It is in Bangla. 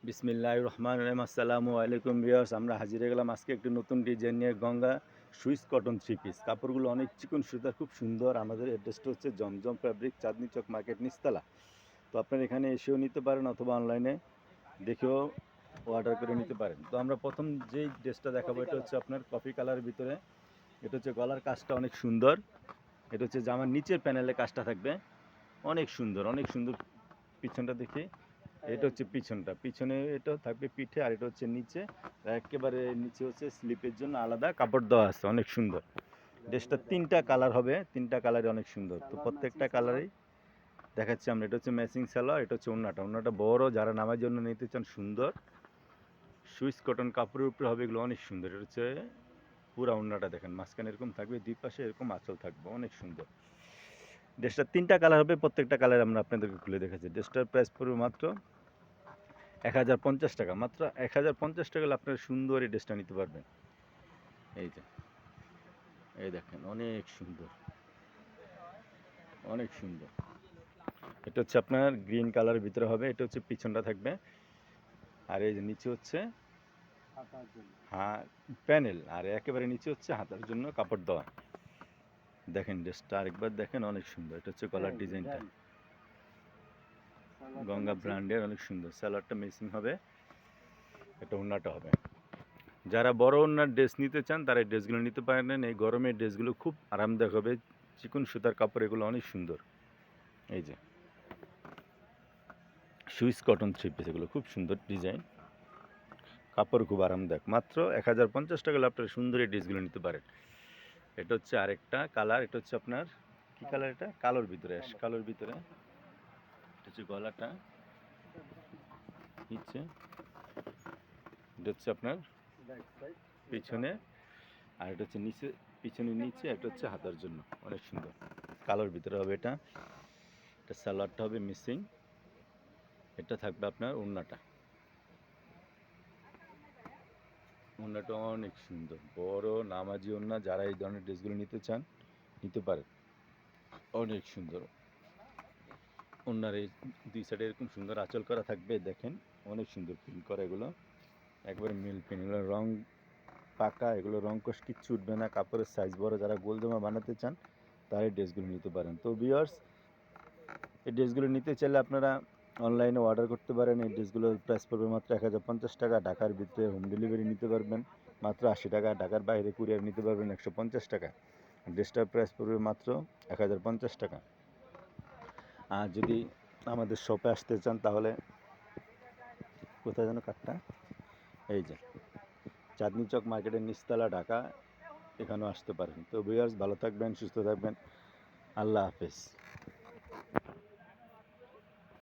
বিসমিল্লাহির রহমানির রহিম। আসসালামু আলাইকুম ভিউয়ার্স, আমরা হাজির হয়ে গেলাম আজকে একটি নতুন ডিজাইন নিয়ে। Ganga Swiss cotton three piece, কাপড়গুলো অনেক চিকন সুতার, খুব সুন্দর। আমাদের অ্যাড্রেসটা হচ্ছে জমজম ফ্যাব্রিক, চাঁদনি চক মার্কেট, নিচতলা। তো আপনারা এখানে এসেও নিতে পারেন অথবা অনলাইনে দেখেও অর্ডার করে নিতে পারেন। তো আমরা প্রথম যেই ড্রেসটা দেখাবো এটা হচ্ছে আপনার কফি কালারের ভিতরে। এটা হচ্ছে গলার কাজটা অনেক সুন্দর। এটা হচ্ছে জামার নিচের প্যানেলে কাজটা থাকবে অনেক সুন্দর, অনেক সুন্দর। পিছনটা দেখি, এটা হচ্ছে পিছনটা, পিছনে এটা থাকবে পিঠে, আর এটা হচ্ছে নিচে। একেবারে নিচে হচ্ছে স্লিপের জন্য আলাদা কাপড় দেওয়া আছে, অনেক সুন্দর। ড্রেসটা তিনটা কালার হবে, তিনটা কালারে অনেক সুন্দর। তো প্রত্যেকটা কালারেই দেখাচ্ছি আমরা। এটা হচ্ছে ম্যাচিং সালোয়ার, এটা হচ্ছে ওড়নাটা। ওড়নাটা বড়, যারা নামার জন্য নিতে চান সুন্দর সুইস কটন কাপড়ের উপরে হবে, এগুলো অনেক সুন্দর। এটা হচ্ছে পুরা ওড়নাটা দেখেন, মাঝখানে এরকম থাকবে, দুই পাশে এরকম আঁচল থাকবে, অনেক সুন্দর। ড্রেসটা তিনটা কালার হবে, প্রত্যেকটা কালার আমরা আপনাদেরকে খুলে দেখাচ্ছি। ড্রেসটার প্রাইস পড়বে মাত্র 1050 টাকা। মাত্র 1050 টাকা হলে আপনারা সুন্দর এই ড্রেসটা নিতে পারবেন। এই যে, এই দেখেন, অনেক সুন্দর, অনেক সুন্দর। এটা হচ্ছে আপনার গ্রিন কালারের ভিতরে হবে। এটা হচ্ছে পিছনটা থাকবে, আর এই যে নিচে হচ্ছে হ্যাঁ প্যানেল, আর একেবারে নিচে হচ্ছে হাতার জন্য কাপড় দেওয়া। দেখেন ড্রেসটা আরেকবার দেখেন, অনেক সুন্দর। এটা হচ্ছে গলার ডিজাইনটা, গঙ্গা ব্র্যান্ডের, অনেক সুন্দর। সালোয়ারটা মেসিং হবে, এটা ওড়নাটা হবে। যারা বড় ওড়নার ড্রেস নিতে চান তারা এই ড্রেসগুলো নিতে পারেন। এই গরমে ড্রেসগুলো খুব আরামদায়ক হবে, চিকন সুতার কাপড়, এগুলো অনেক সুন্দর। এই যে সুইস কটন থ্রি পিস, এগুলো খুব সুন্দর ডিজাইন, কাপড় খুব আরামদায়ক। মাত্র 1050 টাকা হলে আপনারা সুন্দর এই ড্রেসগুলো নিতে পারেন। এটা হচ্ছে আরেকটা কালার, এটা হচ্ছে আপনার কি কালার, এটা কালোর ভিতরে, কালোর ভিতরে। এটা হচ্ছে গলাটা, নিচে এটা হচ্ছে আপনার পিছনে, আর এটা হচ্ছে নিচে, পিছনে নিচে। এটা হচ্ছে হাতার জন্য, অনেক সুন্দর। কালোর ভিতরে হবে এটা। এটা সালোয়ারটা হবে মিসিং, এটা থাকবে আপনার ওড়নাটা। ওড়নাটা অনেক সুন্দর, বড় নামাজি ওড়না। যারা এই ধরনের ড্রেসগুলো নিতে চান নিতে পারেন, অনেক সুন্দর। ওড়নার এই দুই সাইডে এরকম সুন্দর আঁচল করা থাকবে, দেখেন অনেক সুন্দর প্রিন্ট করা। এগুলো একবারে মিল প্রিন্ট, এগুলো রং পাকা, এগুলো রং কোষ কিচ্ছু উঠবে না। কাপড়ের সাইজ বড়, যারা গোল জামা বানাতে চান তারা এই ড্রেসগুলো নিতে পারেন। তো ভিউয়ার্স, এই ড্রেসগুলো নিতে চাইলে আপনারা অনলাইনে অর্ডার করতে পারেন। এই ড্রেসগুলোর প্রাইস পড়বে মাত্র 1050 টাকা। ঢাকার ভিতরে হোম ডেলিভারি নিতে পারবেন মাত্র 80 টাকা। ঢাকার বাইরে কুরিয়ার নিতে পারবেন 150 টাকা। ড্রেসটার প্রাইস পড়বে মাত্র 1050 টাকা। আর যদি আমাদের শপে আসতে চান তাহলে কোথায় যেন কাঠটা, এই যে চাঁদনি চক মার্কেটের নিচতলা, ঢাকা, এখানেও আসতে পারেন। তো ভিউয়ার্স, ভালো থাকবেন, সুস্থ থাকবেন, আল্লাহ হাফেজ।